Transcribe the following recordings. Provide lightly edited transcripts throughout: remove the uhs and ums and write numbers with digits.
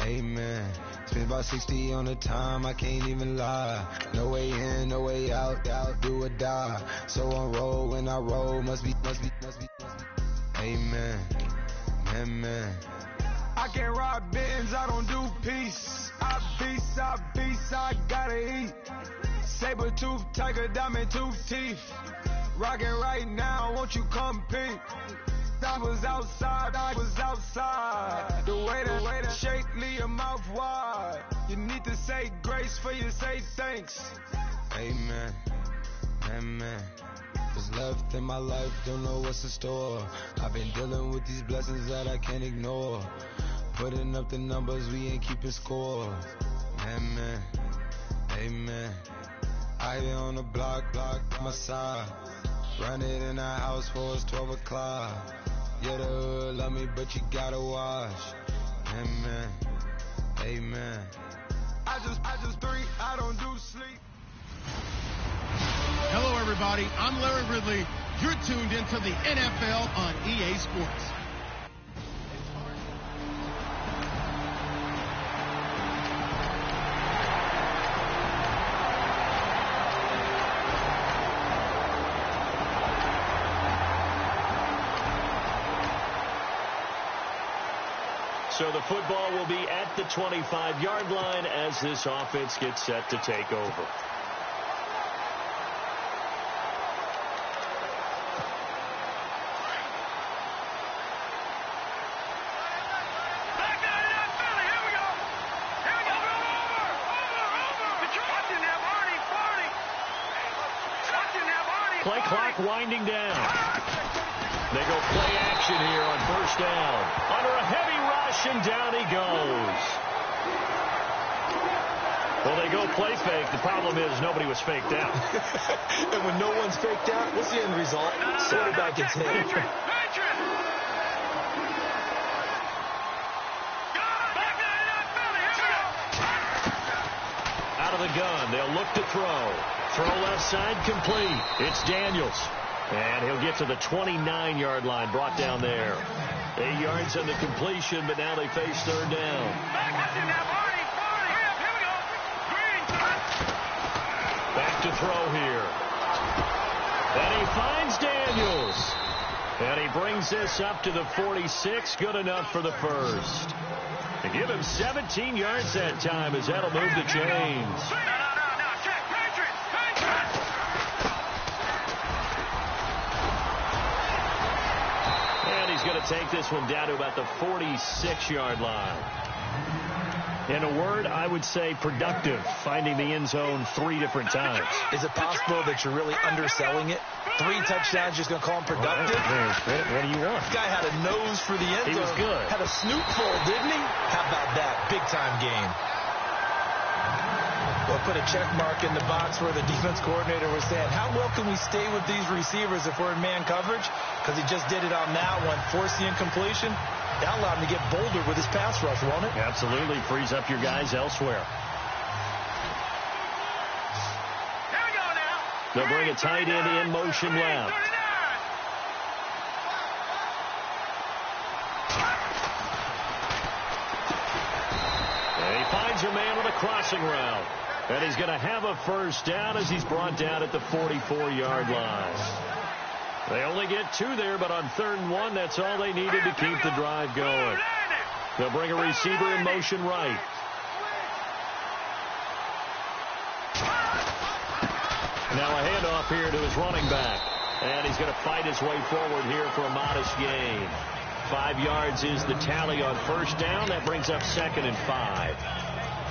Amen. Spent about 60 on the time, I can't even lie. No way in, no way out, do or die. So on roll, when I roll, must be. Amen. Amen. I can't ride Benz, I don't do peace. I beast, I gotta eat. Saber tooth, tiger, diamond tooth teeth. Rockin' right now, won't you come peep? I was outside. The way that shake, leave your mouth wide. You need to say grace for you say thanks. Amen. Amen. What's left in my life, don't know what's in store. I've been dealing with these blessings that I can't ignore. Putting up the numbers, we ain't keeping score. Amen. Amen. I been on the block, my side. Run it in the house for it's 12 o'clock. Yeah, the hood love me, but you gotta watch. Amen. Amen. I just drink, I don't do sleep. Hello, everybody. I'm Larry Ridley. You're tuned into the NFL on EA Sports. So the football will be at the 25-yard line as this offense gets set to take over. Play clock winding down. They go play action here on first down. Under a heavy rush, and down he goes. Well, they go play fake. The problem is nobody was faked out. And when no one's faked out, what's the end result? Quarterback gets hit. Out of the gun, they'll look to throw. Throw left side, complete. It's Daniels. And he'll get to the 29-yard line, brought down there. 8 yards on the completion, but now they face third down. Back to throw here. And he finds Daniels. And he brings this up to the 46. Good enough for the first. To give him 17 yards that time, as that'll move the chains. Going to take this one down to about the 46-yard line. In a word, I would say productive, finding the end zone 3 different times. Is it possible that you're really underselling it? 3 touchdowns, just going to call him productive? What do you want? This guy had a nose for the end zone. He was good. Had a snootful, didn't he? How about that? Big-time game. We'll put a check mark in the box where the defense coordinator was saying, how well can we stay with these receivers if we're in man coverage? Because he just did it on that one, forced the incompletion. That allowed him to get bolder with his pass rush, won't it? Absolutely. Frees up your guys elsewhere. Here we go now. They'll bring a tight end in motion left. And he finds a man with a crossing route. And he's going to have a first down as he's brought down at the 44-yard line. They only get 2 there, but on 3rd and 1, that's all they needed to keep the drive going. They'll bring a receiver in motion right. Now a handoff here to his running back. And he's going to fight his way forward here for a modest gain. 5 yards is the tally on first down. That brings up 2nd and 5.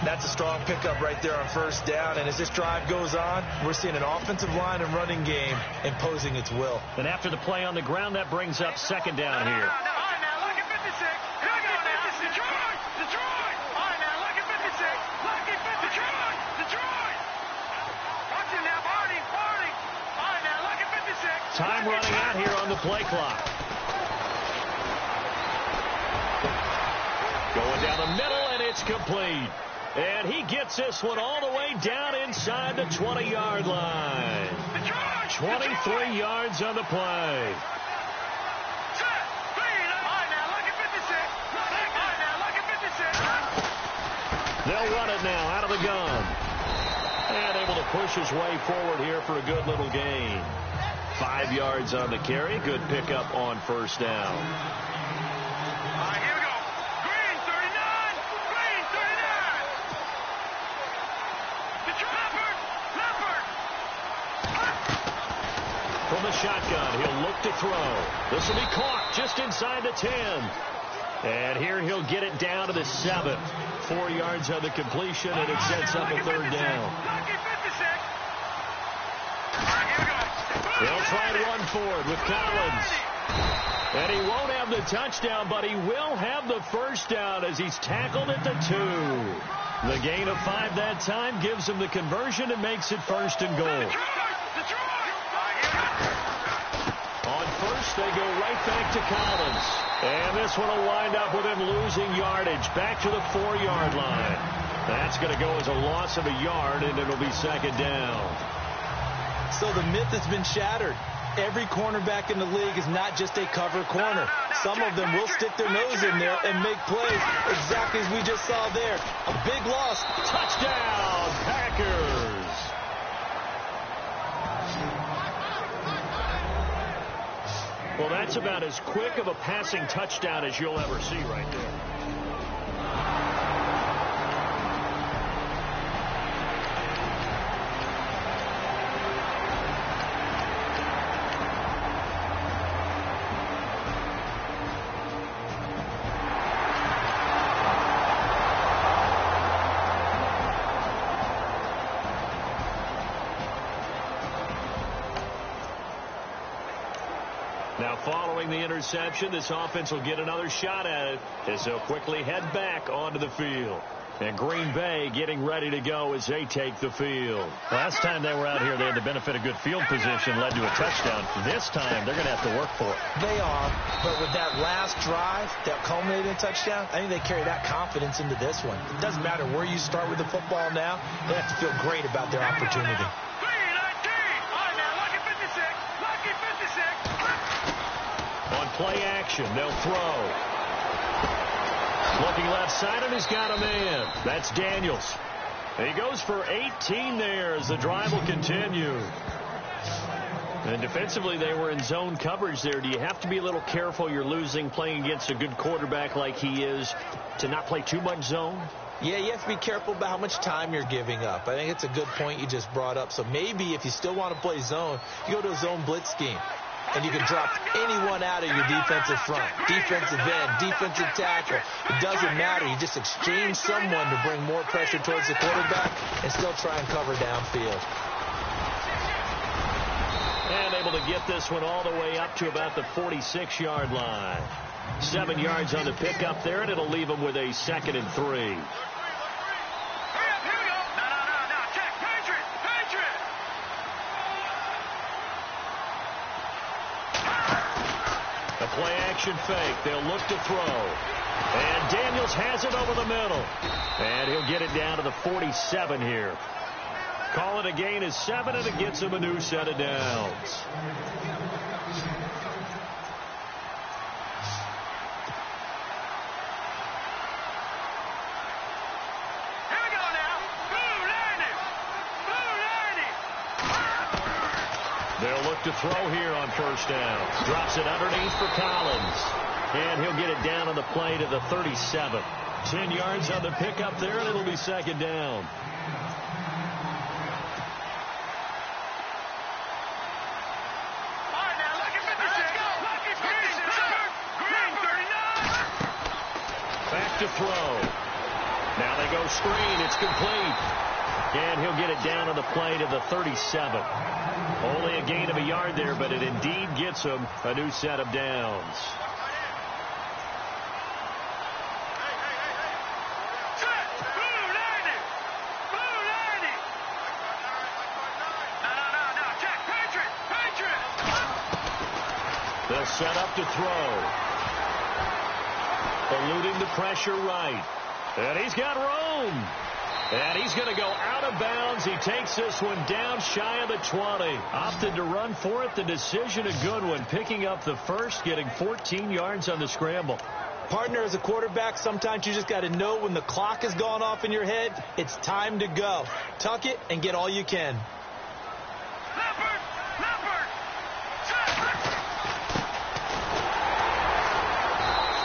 That's a strong pickup right there on first down. And as this drive goes on, we're seeing an offensive line and running game imposing its will. And after the play on the ground, that brings up 2nd down here. Time running out here on the play clock. Going down the middle, and it's complete. And he gets this one all the way down inside the 20-yard line. 23 yards on the play. They'll run it now out of the gun. And able to push his way forward here for a good little gain. 5 yards on the carry. Good pickup on first down. Here we go. Green 39. Green 39. Leopard. From the shotgun, he'll look to throw. This will be caught just inside the 10. And here he'll get it down to the 7. 4 yards on the completion, and it sets up a third down. They'll try to run forward with Collins. And he won't have the touchdown, but he will have the first down as he's tackled at the 2. The gain of 5 that time gives him the conversion and makes it first and goal. On first, they go right back to Collins. And this one will wind up with him losing yardage back to the 4-yard line. That's going to go as a loss of a yard, and it'll be second down. So the myth has been shattered. Every cornerback in the league is not just a cover corner. Some of them will stick their nose in there and make plays exactly as we just saw there. A big loss. Touchdown, Packers. Well, that's about as quick of a passing touchdown as you'll ever see right there. Now, following the interception, this offense will get another shot at it as they'll quickly head back onto the field. And Green Bay getting ready to go as they take the field. Last time they were out here, they had the benefit of good field position, led to a touchdown. This time, they're going to have to work for it. They are, but with that last drive that culminated in a touchdown, I think they carry that confidence into this one. It doesn't matter where you start with the football now. They have to feel great about their opportunity. On play action, they'll throw. Looking left side, and he's got a man. That's Daniels. He goes for 18 there as the drive will continue. And defensively, they were in zone coverage there. Do you have to be a little careful? You're losing playing against a good quarterback like he is to not play too much zone? Yeah, you have to be careful about how much time you're giving up. I think it's a good point you just brought up. So maybe if you still want to play zone, you go to a zone blitz scheme. And you can drop anyone out of your defensive front, defensive end, defensive tackle. It doesn't matter. You just exchange someone to bring more pressure towards the quarterback and still try and cover downfield. And able to get this one all the way up to about the 46-yard line. 7 yards on the pickup there, and it'll leave them with a 2nd and 3. Play action fake. They'll look to throw. And Daniels has it over the middle. And he'll get it down to the 47 here. Call it a gain of 7, and it gets him a new set of downs. They'll look to throw here on first down. Drops it underneath for Collins. And he'll get it down on the play to the 37. 10 yards on the pickup there, and it'll be second down. Back to throw. Now they go screen. It's complete. And he'll get it down on the play to the 37. Only a gain of a yard there, but it indeed gets him a new set of downs. They'll set up to throw. Eluding the pressure right. And he's got room. And he's going to go out of bounds. He takes this one down shy of the 20. Opted to run for it. The decision a good one. Picking up the first, getting 14 yards on the scramble. Partner, as a quarterback, sometimes you just got to know when the clock has gone off in your head, it's time to go. Tuck it and get all you can.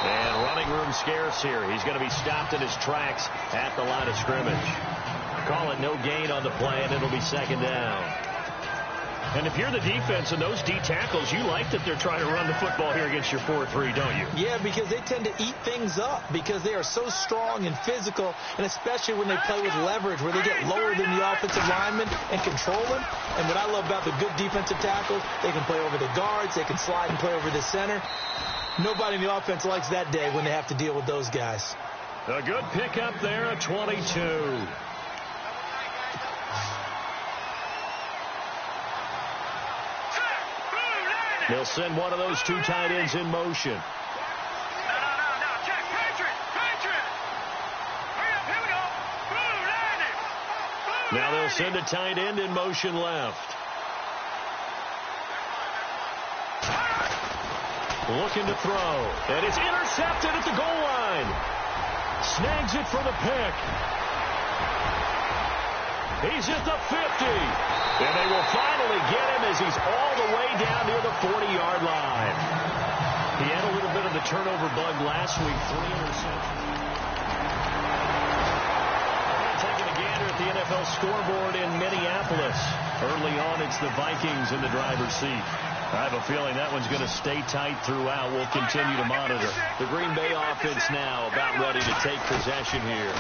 And running room scarce here. He's going to be stopped in his tracks at the line of scrimmage. Call it no gain on the play, and it'll be second down. And if you're the defense and those D tackles, you like that they're trying to run the football here against your 4-3, don't you? Yeah, because they tend to eat things up because they are so strong and physical, and especially when they play with leverage where they get lower than the offensive lineman and control them. And what I love about the good defensive tackles, they can play over the guards, they can slide and play over the center. Nobody in the offense likes that day when they have to deal with those guys. A good pickup there at 22. They'll send one of those two tight ends in motion. No, check. Patriot. Hurry up, here we go. Blue landing. Now they'll send a tight end in motion left. Looking to throw. And it's intercepted at the goal line. Snags it for the pick. He's at the 50. And they will finally get him as he's all the way down near the 40-yard line. He had a little bit of the turnover bug last week. 3 interceptions. Taking a gander at the NFL scoreboard in Minneapolis. Early on, it's the Vikings in the driver's seat. I have a feeling that one's going to stay tight throughout. We'll continue to monitor. The Green Bay offense now about ready to take possession here.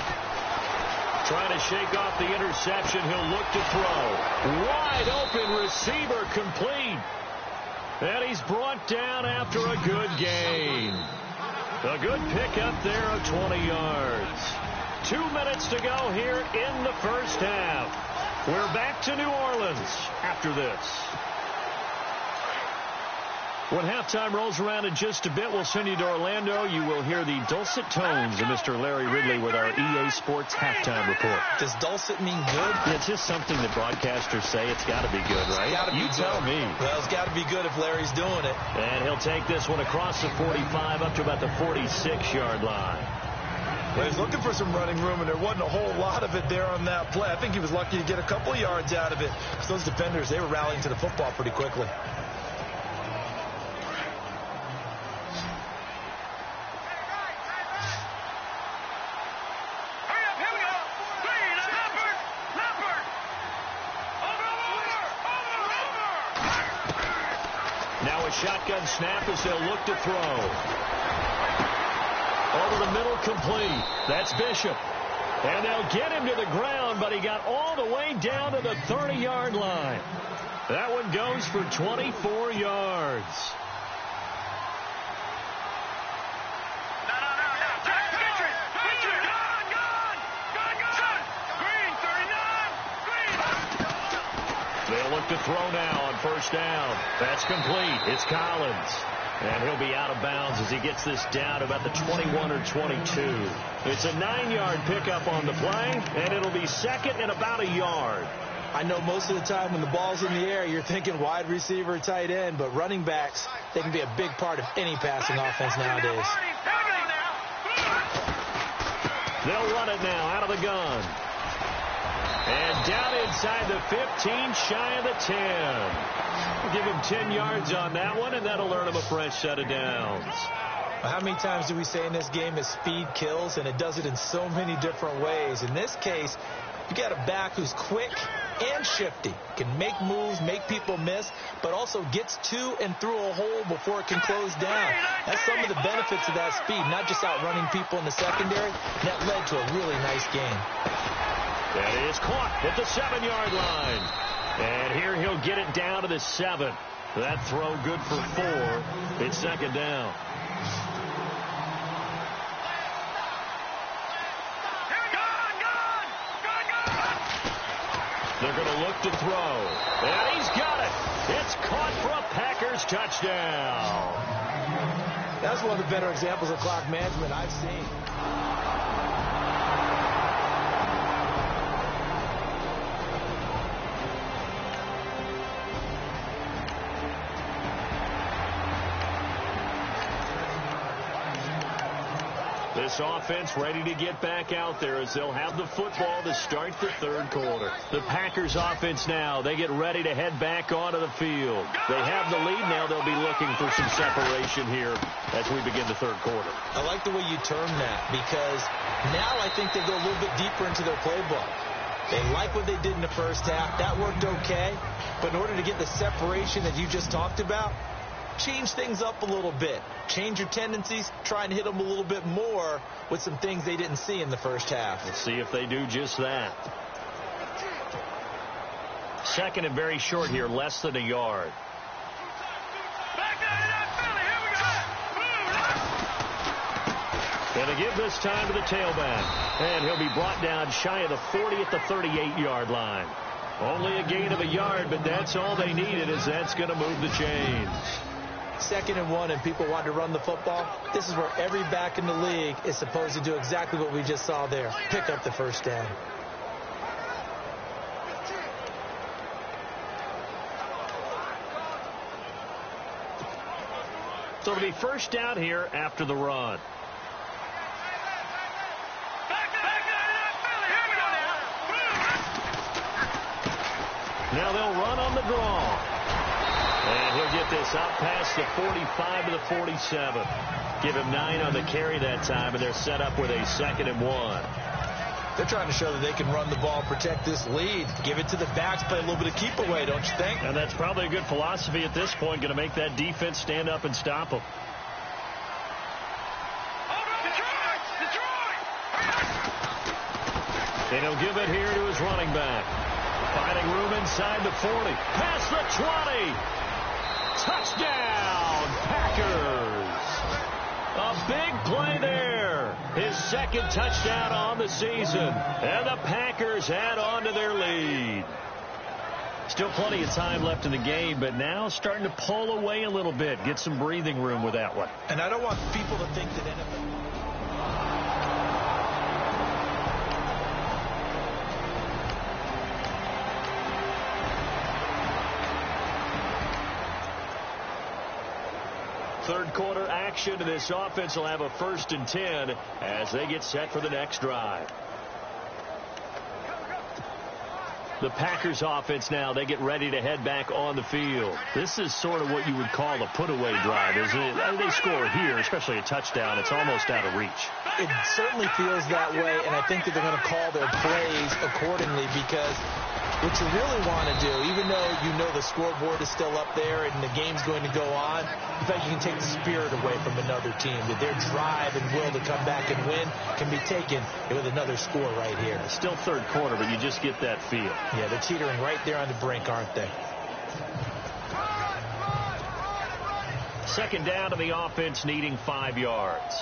Trying to shake off the interception. He'll look to throw. Wide open receiver complete. And he's brought down after a good gain. A good pickup there of 20 yards. 2 minutes to go here in the first half. We're back to New Orleans after this. When halftime rolls around in just a bit, we'll send you to Orlando. You will hear the dulcet tones of Mr. Larry Ridley with our EA Sports halftime report. Does dulcet mean good? It's just something that broadcasters say. It's got to be good, right? You tell me. Well, it's got to be good if Larry's doing it. And he'll take this one across the 45 up to about the 46-yard line. Well, he's looking for some running room, and there wasn't a whole lot of it there on that play. I think he was lucky to get a couple of yards out of it because those defenders, they were rallying to the football pretty quickly. Shotgun snap as they'll look to throw. Over the middle, complete. That's Bishop. And they'll get him to the ground, but he got all the way down to the 30-yard line. That one goes for 24 yards. They'll look to throw now on first down. That's complete. It's Collins. And he'll be out of bounds as he gets this down about the 21 or 22. It's a 9-yard pickup on the play, and it'll be second and about a yard. I know most of the time when the ball's in the air, you're thinking wide receiver, tight end, but running backs, they can be a big part of any passing offense nowadays. They'll run it now out of the gun. And down inside the 15, shy of the 10. We'll give him 10 yards on that one, and that'll earn him a fresh set of downs. How many times do we say in this game that speed kills, and it does it in so many different ways? In this case, you got a back who's quick and shifty, can make moves, make people miss, but also gets to and through a hole before it can close down. That's some of the benefits of that speed, not just outrunning people in the secondary. That led to a really nice game. That is caught at the 7-yard line. And here he'll get it down to the 7. That throw good for 4. It's second down. They're going to look to throw. And he's got it. It's caught for a Packers touchdown. That's one of the better examples of clock management I've seen. This offense ready to get back out there as they'll have the football to start the third quarter. The Packers offense now, they get ready to head back onto the field. They have the lead now. They'll be looking for some separation here as we begin the third quarter. I like the way you term that, because now I think they go a little bit deeper into their playbook. They like what they did in the first half. That worked okay. But in order to get the separation that you just talked about, change things up a little bit. Change your tendencies. Try and hit them a little bit more with some things they didn't see in the first half. Let's see if they do just that. Second and very short here, less than a yard. Going to give this time to the tailback. And he'll be brought down shy of the 40 at the 38-yard line. Only a gain of a yard, but that's all they needed, as that's going to move the chains. 2nd and 1, and people want to run the football. This is where every back in the league is supposed to do exactly what we just saw there. Pick up the first down. So it'll be first down here after the run. Now they'll run on the draw. And he'll get this out past the 45 to the 47. Give him 9 on the carry that time, and they're set up with a 2nd and 1. They're trying to show that they can run the ball, protect this lead. Give it to the backs, play a little bit of keep away, don't you think? And that's probably a good philosophy at this point, going to make that defense stand up and stop them. And he'll give it here to his running back. Finding room inside the 40. Past the 20. Touchdown, Packers. A big play there. His 2nd touchdown on the season. And the Packers add on to their lead. Still plenty of time left in the game, but now starting to pull away a little bit. Get some breathing room with that one. And I don't want people to think that NFL... Third quarter action, and this offense will have a 1st and 10 as they get set for the next drive. The Packers offense now, they get ready to head back on the field. This is sort of what you would call a put-away drive, isn't it? They score here, especially a touchdown. It's almost out of reach. It certainly feels that way, and I think that they're going to call their plays accordingly, because what you really want to do, even though you know the scoreboard is still up there and the game's going to go on, in fact, you can take the spirit away from another team, that their drive and will to come back and win can be taken with another score right here. It's still third quarter, but you just get that feel. Yeah, they're teetering right there on the brink, aren't they? 2nd down to the offense, needing 5 yards.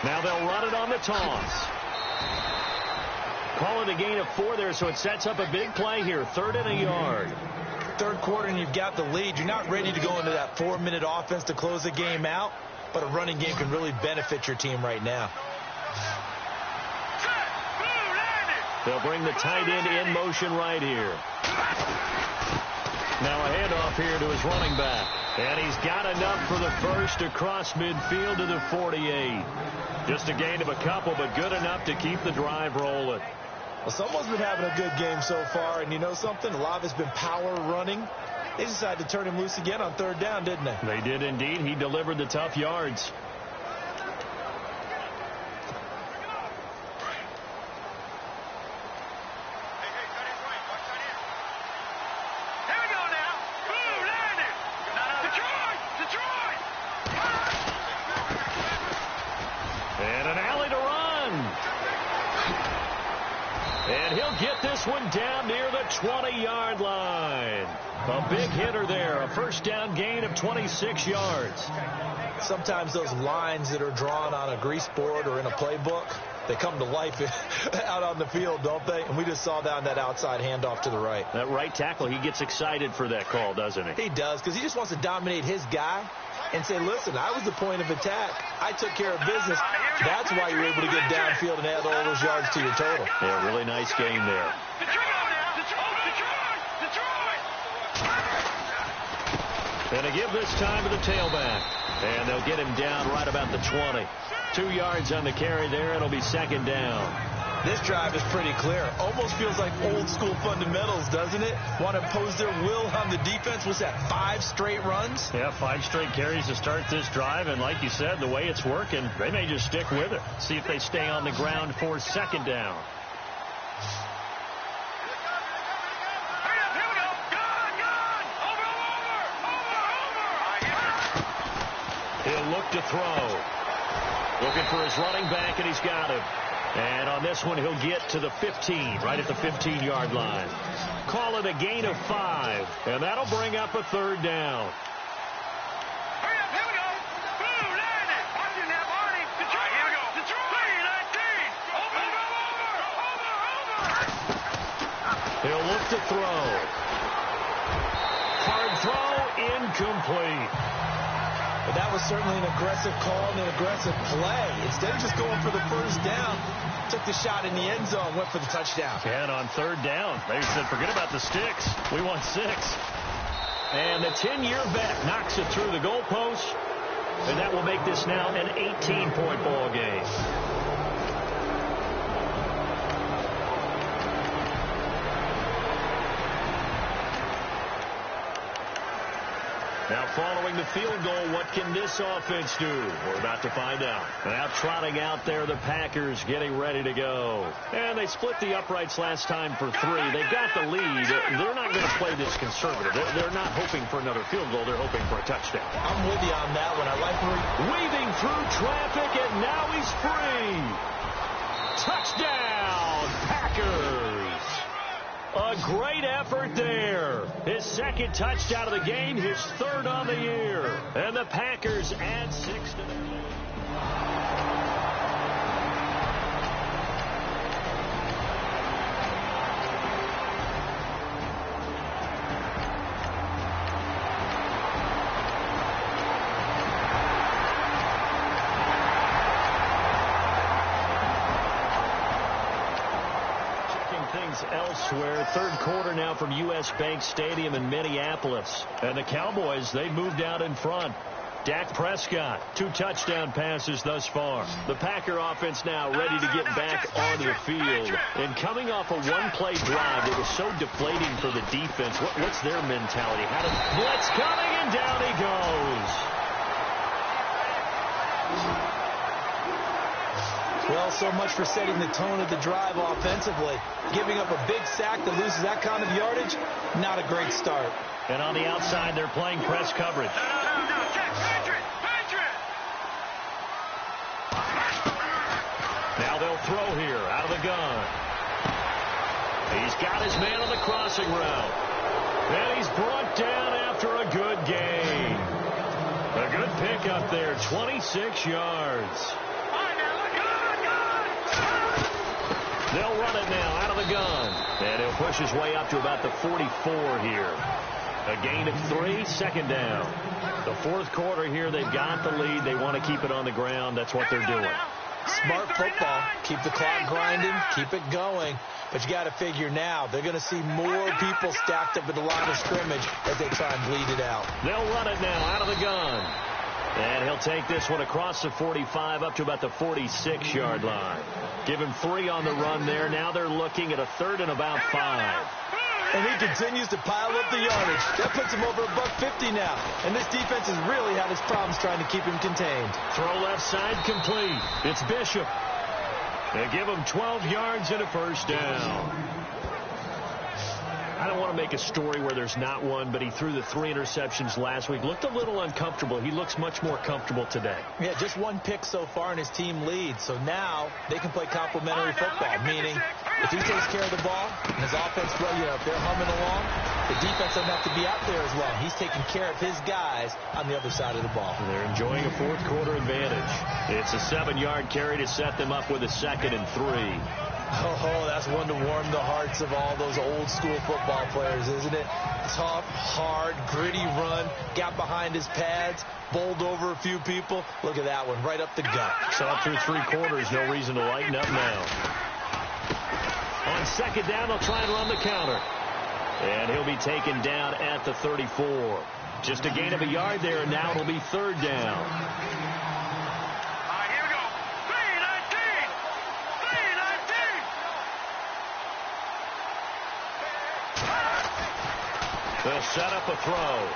Now they'll run it on the toss. Call it a gain of 4 there, so it sets up a big play here. 3rd and a yard. Third quarter, and you've got the lead. You're not ready to go into that 4-minute offense to close the game out, but a running game can really benefit your team right now. They'll bring the tight end in motion right here. Now a handoff here to his running back. And he's got enough for the first across midfield to the 48. Just a gain of a couple, but good enough to keep the drive rolling. Well, someone's been having a good game so far, and you know something? A lot of it's been power running. They decided to turn him loose again on 3rd down, didn't they? They did indeed. He delivered the tough yards. And an alley to run. And he'll get this one down near the 20-yard line. A big hitter there. A 1st down gain of 26 yards. Sometimes those lines that are drawn on a grease board or in a playbook, they come to life out on the field, don't they? And we just saw down that outside handoff to the right. That right tackle, he gets excited for that call, doesn't he? He does, because he just wants to dominate his guy and say, listen, I was the point of attack. I took care of business. That's why you're able to get downfield and add all those yards to your total. Yeah, really nice game there. And they give this time to the tailback. And they'll get him down right about the 20. 2 yards on the carry there. It'll be second down. This drive is pretty clear. Almost feels like old school fundamentals, doesn't it? Want to impose their will on the defense. What's that, 5 straight runs? Yeah, 5 straight carries to start this drive. And like you said, the way it's working, they may just stick with it. See if they stay on the ground for second down. He'll look to throw. Looking for his running back, and he's got him. And on this one, he'll get to the 15, right at the 15-yard line. Call it a gain of 5, and that'll bring up a third down. Hurry up, here we go. Boom, landed. Watch it now, Barney. Detroit, here we go. Detroit, 19. Over. He'll look to throw. Hard throw, incomplete. But that was certainly an aggressive call and an aggressive play. Instead of just going for the first down, took the shot in the end zone, went for the touchdown. And on third down, they said, forget about the sticks. We want 6. And the 10-year vet knocks it through the goalpost. And that will make this now an 18-point ball game. Now following the field goal, what can this offense do? We're about to find out. Now trotting out there, the Packers getting ready to go. And they split the uprights last time for 3. They got the lead. They're not going to play this conservative. They're not hoping for another field goal. They're hoping for a touchdown. I'm with you on that one. I like weaving through traffic, and now he's free. Touchdown, Packers. A great effort there. His second touchdown of the game, his 3rd on the year. And the Packers add 6 to the lead. Elsewhere, third quarter now from U.S. Bank Stadium in Minneapolis. And the Cowboys, they moved out in front. Dak Prescott, 2 touchdown passes thus far. The Packer offense now ready to get back onto the field. And coming off a one-play drive that was so deflating for the defense, what's their mentality? Blitz coming, and down he goes. Well, so much for setting the tone of the drive offensively. Giving up a big sack that loses that kind of yardage, not a great start. And on the outside, they're playing press coverage. No, check, Patriot. Now they'll throw here out of the gun. He's got his man on the crossing route. And he's brought down after a good gain. A good pickup there, 26 yards. They'll run it now out of the gun. And he'll push his way up to about the 44 here. A gain of 3, second down. The fourth quarter here, they've got the lead. They want to keep it on the ground. That's what they're doing. Smart football. Keep the clock grinding. Keep it going. But you got to figure now, they're going to see more people stacked up at the line of scrimmage as they try and bleed it out. They'll run it now out of the gun. And he'll take this one across the 45 up to about the 46-yard line. Give him 3 on the run there. Now they're looking at a 3rd and about 5. And he continues to pile up the yardage. That puts him over $150 now. And this defense has really had its problems trying to keep him contained. Throw left side complete. It's Bishop. They give him 12 yards and a first down. I don't want to make a story where there's not one, but he threw the 3 interceptions last week. Looked a little uncomfortable. He looks much more comfortable today. Yeah, just 1 pick so far and his team leads. So now they can play complementary football, meaning if he takes care of the ball and his offense, if they're humming along, the defense doesn't have to be out there as well. He's taking care of his guys on the other side of the ball. And they're enjoying a fourth quarter advantage. It's a 7-yard carry to set them up with a 2nd and 3. Oh, that's one to warm the hearts of all those old school football players, isn't it? Tough, hard, gritty run, got behind his pads, bowled over a few people. Look at that one, right up the gut. Saw through 3 quarters, no reason to lighten up now. On 2nd down, they'll try and run the counter. And he'll be taken down at the 34. Just a gain of a yard there, and now it'll be third down. All right, here we go. 3-19. 3-19. They'll set up a throw.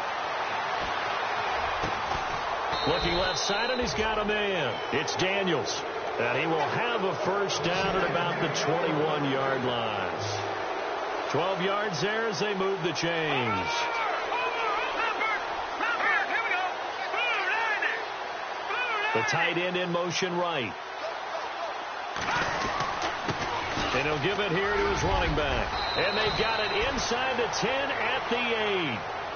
Looking left side, and he's got a man. It's Daniels. And he will have a first down at about the 21-yard line. 12 yards there as they move the chains. The tight end in motion right. And he'll give it here to his running back. And they've got it inside the 10 at the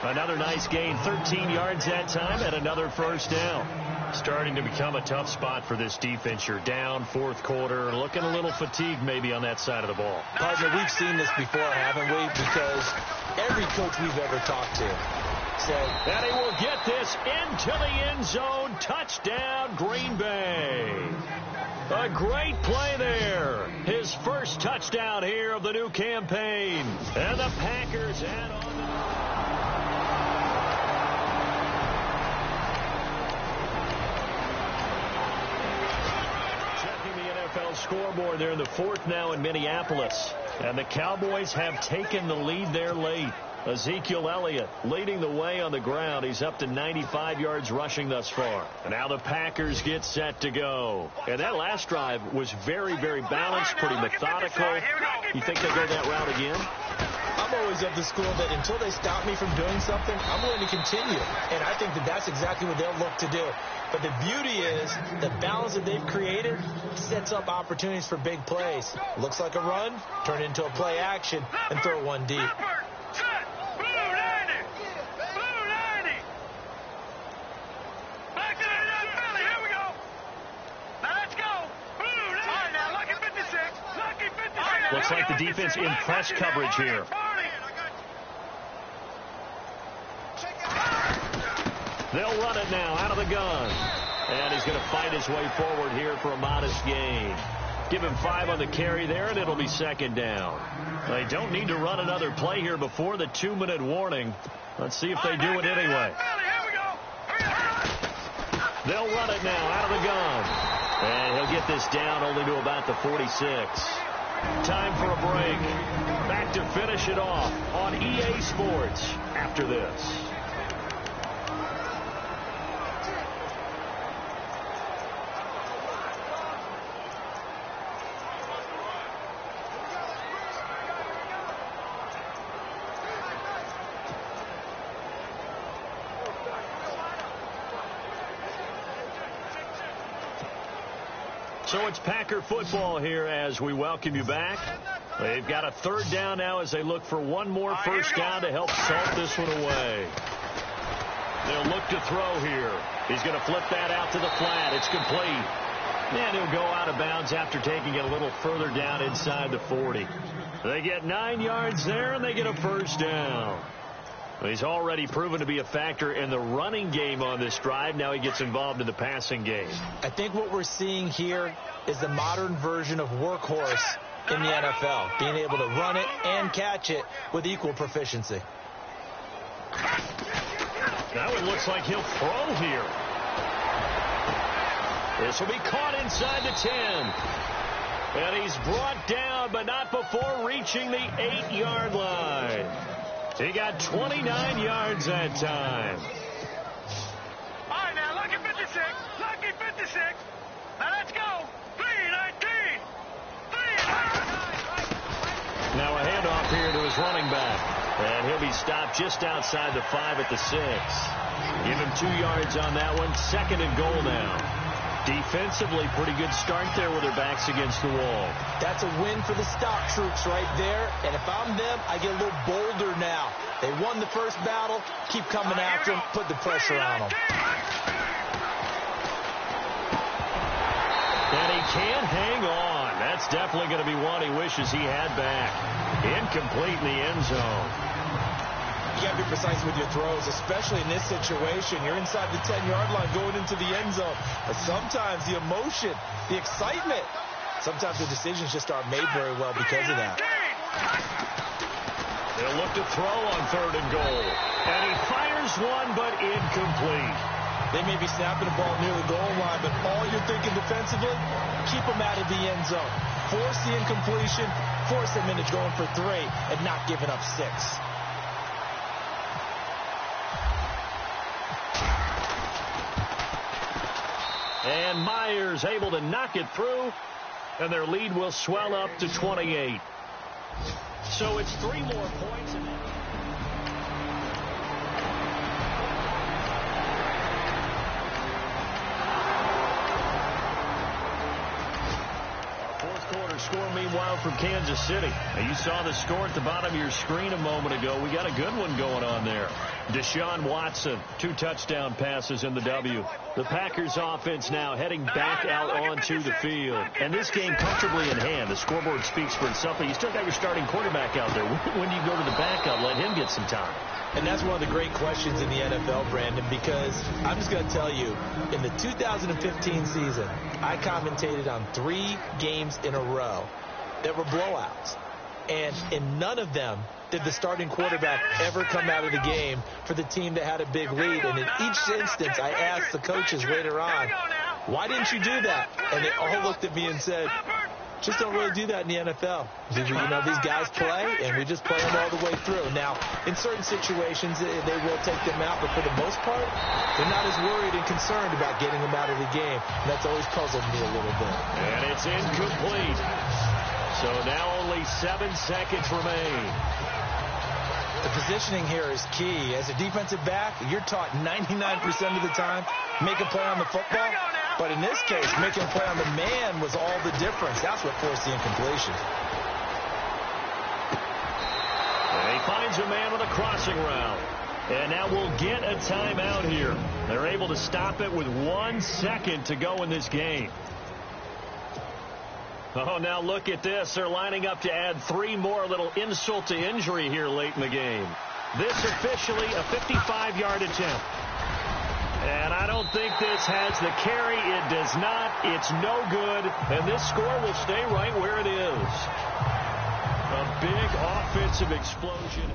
8. Another nice gain, 13 yards that time, and another first down. Starting to become a tough spot for this defense. You're down fourth quarter, looking a little fatigued maybe on that side of the ball. Partner, we've seen this before, haven't we? Because every coach we've ever talked to said that he will get this into the end zone. Touchdown, Green Bay. A great play there. His first touchdown here of the new campaign. And the Packers add on. Scoreboard there in the fourth now in Minneapolis. And the Cowboys have taken the lead there late. Ezekiel Elliott leading the way on the ground. He's up to 95 yards rushing thus far. And now the Packers get set to go. And that last drive was very, very balanced, pretty methodical. You think they go that route again? I'm always of the school that until they stop me from doing something, I'm willing to continue. And I think that that's exactly what they'll look to do. But the beauty is the balance that they've created sets up opportunities for big plays. Looks like a run, turn it into a play action, and throw one deep. Looks like the defense in press coverage here. They'll run it now out of the gun. And he's going to fight his way forward here for a modest gain. Give him 5 on the carry there, and it'll be second down. They don't need to run another play here before the 2-minute warning. Let's see if they do it anyway. They'll run it now out of the gun. And he'll get this down only to about the 46. Time for a break. Back to finish it off on EA Sports after this. So it's Packer football here as we welcome you back. They've got a third down now as they look for one more first down to help salt this one away. They'll look to throw here. He's going to flip that out to the flat. It's complete. And he'll go out of bounds after taking it a little further down inside the 40. They get 9 yards there, and they get a first down. He's already proven to be a factor in the running game on this drive. Now he gets involved in the passing game. I think what we're seeing here is the modern version of workhorse in the NFL, being able to run it and catch it with equal proficiency. Now it looks like he'll throw here. This will be caught inside the 10. And he's brought down, but not before reaching the 8-yard line. He got 29 yards that time. All right, now, lucky 56. Lucky 56. Now, let's go. 3-19. 3-19. Now a handoff here to his running back. And he'll be stopped just outside the 5 at the 6. Give him 2 yards on that one. Second and goal now. Defensively, pretty good start there with their backs against the wall. That's a win for the stop troops right there. And if I'm them, I get a little bolder now. They won the first battle. Keep coming after them. Put the pressure on them. And he can hang on. That's definitely going to be one he wishes he had back. Incomplete in the end zone. You got to be precise with your throws, especially in this situation. You're inside the 10-yard line going into the end zone. But sometimes the emotion, the excitement, sometimes the decisions just aren't made very well because of that. They'll look to throw on 3rd and goal. And he fires one, but incomplete. They may be snapping the ball near the goal line, but all you're thinking defensively, keep them out of the end zone. Force the incompletion, force them into going for 3, and not giving up 6. And Myers able to knock it through, and their lead will swell up to 28. So it's 3 more points. Fourth-quarter score, meanwhile, from Kansas City. Now, you saw the score at the bottom of your screen a moment ago. We got a good one going on there. Deshaun Watson, 2 touchdown passes in the W. The Packers offense now heading back out onto the field. And this game comfortably in hand. The scoreboard speaks for itself, but you still got your starting quarterback out there. When do you go to the backup? Let him get some time. And that's one of the great questions in the NFL, Brandon, because I'm just going to tell you, in the 2015 season, I commentated on 3 games in a row that were blowouts. And in none of them did the starting quarterback ever come out of the game for the team that had a big lead. And in each instance, I asked the coaches later on, why didn't you do that? And they all looked at me and said, just don't really do that in the NFL. You know, these guys play, and we just play them all the way through. Now, in certain situations, they will take them out, but for the most part, they're not as worried and concerned about getting them out of the game. And that's always puzzled me a little bit. And it's incomplete. So now only 7 seconds remain. The positioning here is key. As a defensive back, you're taught 99% of the time, make a play on the football. But in this case, making a play on the man was all the difference. That's what forced the incompletion. And he finds a man with a crossing route. And now we'll get a timeout here. They're able to stop it with 1 second to go in this game. Oh, now look at this. They're lining up to add 3 more, a little insult to injury here late in the game. This officially a 55-yard attempt. And I don't think this has the carry. It does not. It's no good. And this score will stay right where it is. A big offensive explosion.